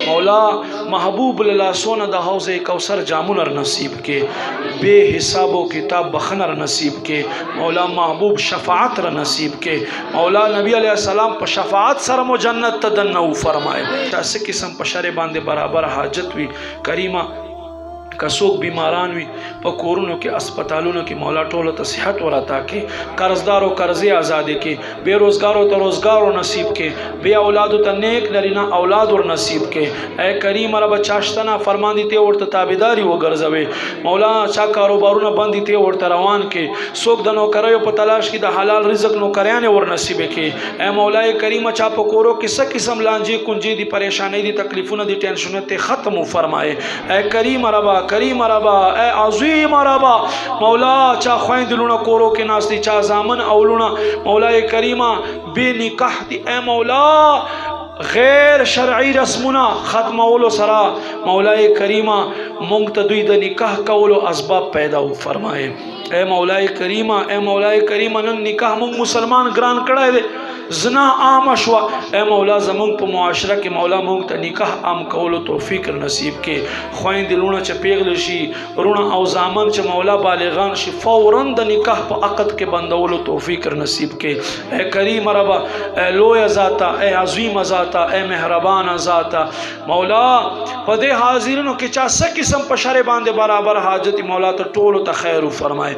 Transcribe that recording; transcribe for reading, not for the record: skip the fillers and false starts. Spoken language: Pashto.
مولا محبوب اللہ سونا دا حوض کوثر جامن نصیب کے بے حساب و کتاب بخنر نصیب کے مولا محبوب شفاعت ر نصیب کے مولا نبی علیہ السلام پر شفاعت سرم و جنت تدنو فرمائے ایسے قسم پشر باندے برابر حاجت وی کریمہ کسوک بیماران وی پا کورونو کے اسپتالونو کی مولا ٹولو تا صحت وراتا کے قرضدارو قرضی آزادے کے بے روزگارو تا روزگارو نصیب کے بے اولادو تا نیک نرینا اولادو نصیب کے اے کریم رب چاشتنا فرمان دیتے ورطا تابداری و گرزوے مولا چا کاروبارونا بند دیتے ورطا روان کے سوک دا نوکریو پا تلاش کی دا حلال رزق نوکریانے ور نصیبے کے اے مولا کریم چا پا کورو کسا قسم لانجی کنجی دی پریشانی دی تکلیفون دی ٹینشنت ختم فرمائے اے کریم ربا کریم ربا اے عظیم ربا مولا چا خوین دلونا کورو کے ناستی چا زامن اولونا مولا کریمہ بے نکاح دی اے مولا غیر شرعی رسمنا ختم اولو سرا مولا کریمہ منگت دوی دا نکاح کولو اسباب پیدا ہو فرمائے اے مولا کریمہ نن نکاح منگ مسلمان گران کڑائے دے زنا عام شوا اے مولا زمون پا معاشرہ کے مولا مونگ تا نکاح عام کولو توفیق نصیب کے خوین دلونا چا پیغل شی رونا او زامن چا مولا بالغان شی فوراً دا نکاح پا عقد کے بندولو توفیق نصیب کے اے کریم ربا اے لویا ذاتا اے عظیم ذاتا اے مہربان ذاتا مولا پدے حاضرینو کے چا سا قسم پشر باندے برابر حاجتی مولا تا ٹولو تا خیر فرمائے